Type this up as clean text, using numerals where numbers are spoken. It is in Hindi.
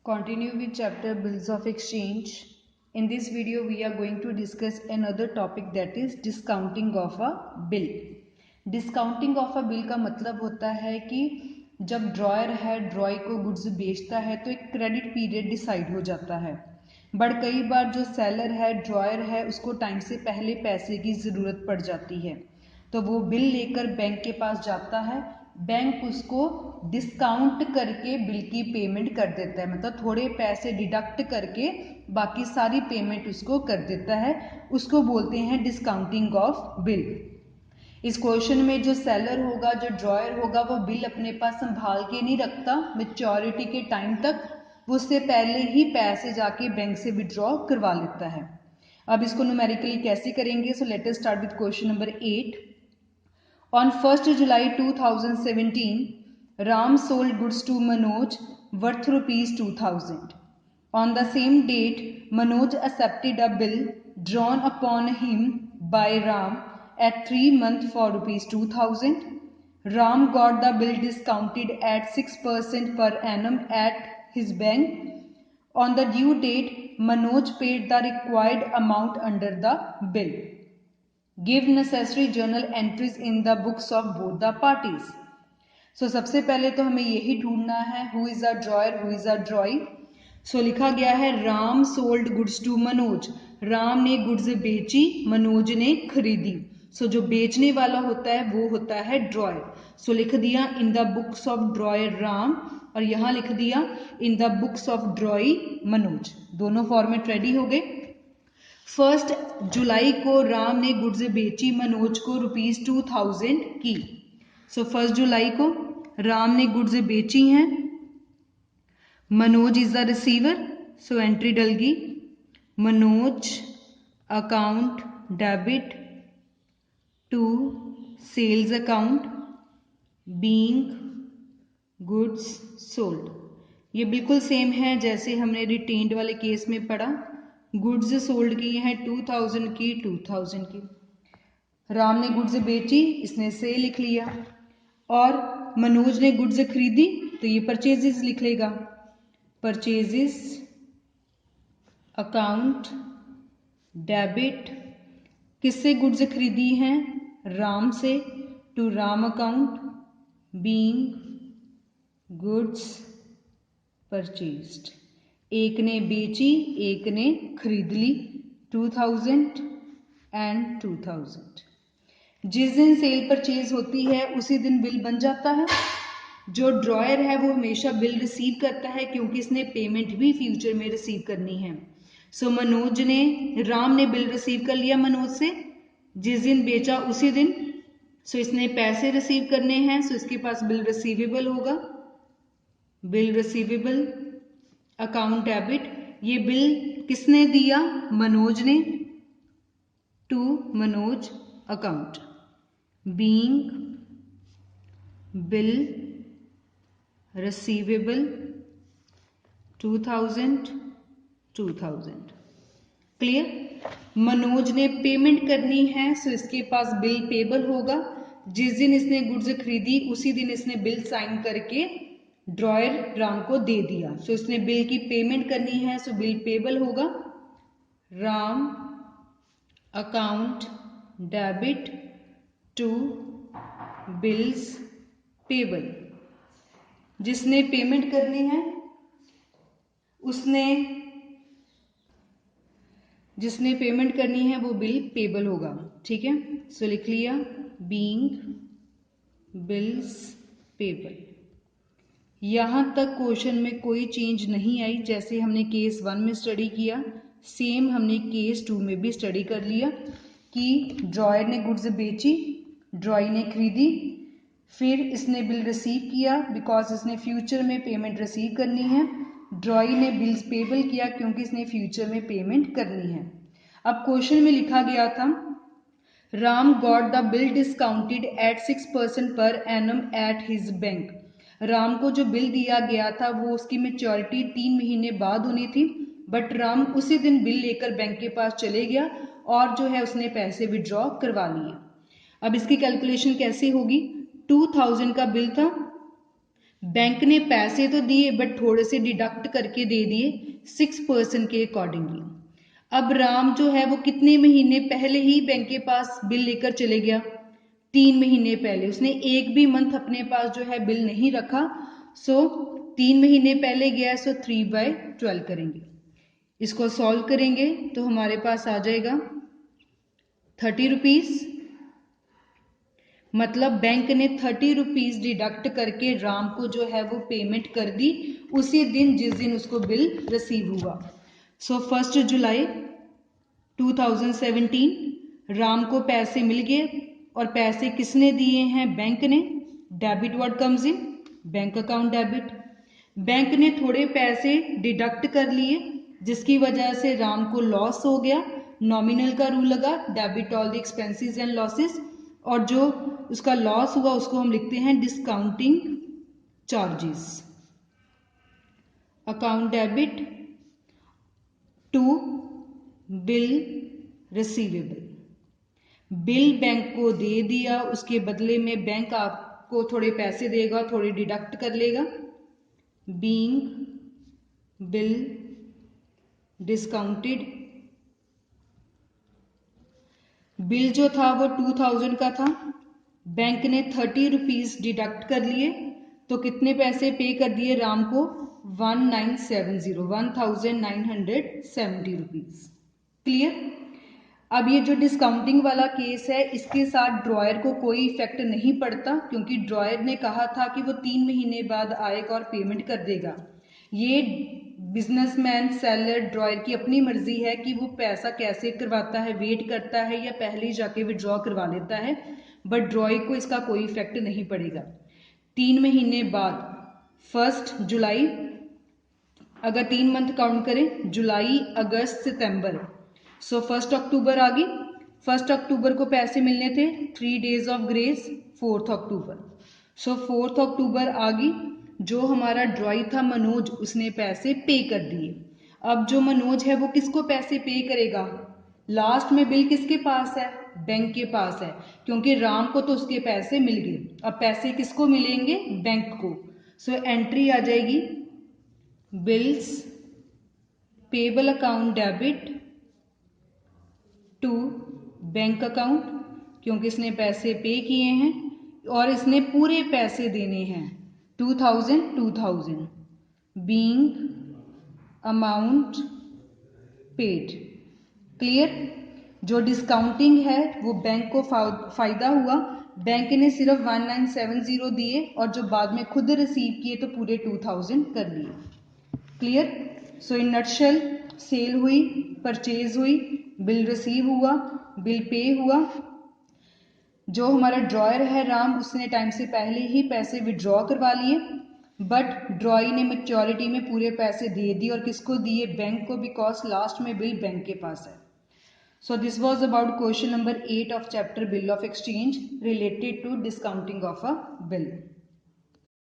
Continue with chapter Bills of Exchange. In this video, we are going to discuss another topic, that is discounting of a bill. Discounting of a bill का मतलब होता है कि जब ड्रॉयर है ड्रॉय को गुड्स बेचता है तो एक क्रेडिट पीरियड डिसाइड हो जाता है, बट कई बार जो सेलर है ड्रॉयर है उसको टाइम से पहले पैसे की ज़रूरत पड़ जाती है, तो वो बिल लेकर बैंक के पास जाता है। बैंक उसको डिस्काउंट करके बिल की पेमेंट कर देता है, मतलब थोड़े पैसे डिडक्ट करके बाकी सारी पेमेंट उसको कर देता है। उसको बोलते हैं डिस्काउंटिंग ऑफ बिल। इस क्वेश्चन में जो सेलर होगा, जो ड्रॉयर होगा, वो बिल अपने पास संभाल के नहीं रखता मैच्योरिटी के टाइम तक, वो उससे पहले ही पैसे जाके बैंक से विड्रॉ करवा लेता है। अब इसको न्यूमेरिकली कैसे करेंगे? So let us start with question number 8। On 1st July 2017, Ram sold goods to Manoj worth rupees 2000. On the same date, Manoj accepted a bill drawn upon him by Ram at 3 months for rupees 2000. Ram got the bill discounted at 6% per annum at his bank. On the due date, Manoj paid the required amount under the bill. Give necessary journal entries in the books of both the parties. So सबसे पहले तो हमें यही ढूंढना है who is a drawer, who is a drawee. So लिखा गया है Ram sold goods to Manoj, Ram ने गुड्स बेची, मनोज ने खरीदी। सो जो बेचने वाला होता है वो होता है ड्रॉयर। सो लिख दिया in the books of dryer Ram, और यहाँ लिख दिया in the books of ड्रॉई Manoj. दोनों फॉर्मेट रेडी हो गए। 1 जुलाई को राम ने गुड्स बेची मनोज को रुपीज 2000 की। सो 1 जुलाई को राम ने गुड्स बेची हैं, Manoj is the receiver, so entry डलगी Manoj account debit to sales account being goods sold. ये बिल्कुल सेम है जैसे हमने रिटेन्ड वाले केस में पढ़ा। गुड्स सोल्ड की हैं 2000 की, 2000 की। राम ने गुड्स बेची, इसने सेल लिख लिया, और मनोज ने गुड्स खरीदी तो ये परचेजेस लिख लेगा, परचेजेस अकाउंट डेबिट। किससे गुड्स खरीदी हैं? राम से, to Ram account being goods purchased. एक ने बेची, एक ने खरीद ली, 2000 एंड 2000। जिस दिन सेल परचेज होती है उसी दिन बिल बन जाता है। जो ड्रॉयर है वो हमेशा बिल रिसीव करता है क्योंकि इसने पेमेंट भी फ्यूचर में रिसीव करनी है। सो मनोज ने, राम ने बिल रिसीव कर लिया मनोज से, जिस दिन बेचा उसी दिन। सो इसने पैसे रिसीव करने हैं, सो इसके पास बिल रिसीवेबल होगा, बिल रिसीवेबल अकाउंट डेबिट। ये बिल किसने दिया? मनोज ने, to Manoj account being bill receivable 2000 2000। Clear? Manoj ने पेमेंट करनी है, सो इसके पास बिल पेबल होगा। जिस दिन इसने गुड्स खरीदी उसी दिन इसने बिल साइन करके ड्रॉयर राम को दे दिया। सो इसने बिल की पेमेंट करनी है, सो बिल पेबल होगा, Ram account debit to bills payable. जिसने पेमेंट करनी है उसने, जिसने पेमेंट करनी है वो बिल पेबल होगा। ठीक है, सो लिख लिया बीइंग बिल्स पेबल। यहाँ तक क्वेश्चन में कोई चेंज नहीं आई, जैसे हमने केस 1 में स्टडी किया सेम हमने केस 2 में भी स्टडी कर लिया कि ड्रॉयर ने गुड्स बेची, ड्रॉई ने खरीदी, फिर इसने बिल रिसीव किया बिकॉज इसने फ्यूचर में पेमेंट रिसीव करनी है, ड्रॉई ने बिल्स पेबल किया क्योंकि इसने फ्यूचर में पेमेंट करनी है। अब क्वेश्चन में लिखा गया था Ram got the bill discounted eight 6% per annum at his bank. Ram को जो बिल दिया गया था वो उसकी मैच्योरिटी 3 महीने बाद होनी थी, बट राम उसी दिन बिल लेकर बैंक के पास चले गया और जो है उसने पैसे विड्रॉ करवा लिए। अब इसकी कैलकुलेशन कैसे होगी? 2000 का बिल था, बैंक ने पैसे तो दिए बट थोड़े से डिडक्ट करके दे दिए 6% के अकॉर्डिंगली। अब राम जो है वो कितने महीने पहले ही बैंक के पास बिल लेकर चले गया, 3 महीने पहले। उसने एक भी मंथ अपने पास जो है बिल नहीं रखा, सो 3 महीने पहले गया, सो 3/12 करेंगे। इसको सॉल्व करेंगे तो हमारे पास आ जाएगा 30 रुपीज। मतलब बैंक ने 30 रुपीज डिडक्ट करके राम को जो है वो पेमेंट कर दी उसी दिन जिस दिन उसको बिल रिसीव हुआ। सो 1 जुलाई 2017 राम को पैसे मिल गए और पैसे किसने दिए हैं? बैंक ने। Debit word comes in, bank account debit. Bank ने थोड़े पैसे डिडक्ट कर लिए जिसकी वजह से राम को लॉस हो गया। नॉमिनल का रूल लगा, debit all the expenses and losses, और जो उसका लॉस हुआ उसको हम लिखते हैं discounting charges. Account debit to bill receivable. Bill bank को दे दिया, उसके बदले में बैंक आपको थोड़े पैसे देगा, थोड़े डिडक्ट कर लेगा। Being bill discounted. बिल जो था वो 2000 का था, बैंक ने 30 रुपीज डिडक्ट कर लिए तो कितने पैसे पे कर दिए राम को? 1970 रुपीज। क्लियर। अब ये जो डिस्काउंटिंग वाला केस है इसके साथ ड्रॉयर को कोई इफेक्ट नहीं पड़ता क्योंकि ड्रॉयर ने कहा था कि वो 3 महीने बाद आएगा और पेमेंट कर देगा। ये बिजनेसमैन सेलर ड्रॉयर की अपनी मर्जी है कि वो पैसा कैसे करवाता है, वेट करता है या पहले ही जाके विड्रॉ करवा लेता है, बट ड्रॉयर को इसका कोई इफेक्ट नहीं पड़ेगा। 3 महीने बाद 1 जुलाई, अगर 3 मंथ काउंट करें, जुलाई अगस्त सितंबर, सो 1 अक्टूबर आ गई। 1 अक्टूबर को पैसे मिलने थे, 3 डेज ऑफ ग्रेस 4 अक्टूबर, सो 4 अक्टूबर आ गई। जो हमारा ड्रॉई था मनोज, उसने पैसे पे कर दिए। अब जो मनोज है वो किसको पैसे पे करेगा? लास्ट में बिल किसके पास है? बैंक के पास है, क्योंकि राम को तो उसके पैसे मिल गए। अब पैसे किसको मिलेंगे? बैंक को। सो एंट्री आ जाएगी bills payable account debit to bank account, क्योंकि इसने पैसे पे किए हैं और इसने पूरे पैसे देने हैं 2000 बीइंग अमाउंट पेड। क्लियर। जो डिस्काउंटिंग है वो बैंक को फायदा हुआ, बैंक ने सिर्फ 1970 दिए और जो बाद में खुद रिसीव किए तो पूरे 2000 कर लिए। Clear. So in nutshell, sale हुई, परचेज हुई, बिल रिसीव हुआ, बिल पे हुआ। जो हमारा ड्रॉयर है राम, उसने टाइम से पहले ही पैसे विड्रॉ करवा लिए, बट ड्रॉई ने मैच्योरिटी में पूरे पैसे दे दिए और किसको दिए? बैंक को, बिकॉज लास्ट में बिल बैंक के पास है। So this was about question number 8 of chapter Bill of Exchange related to discounting of a bill.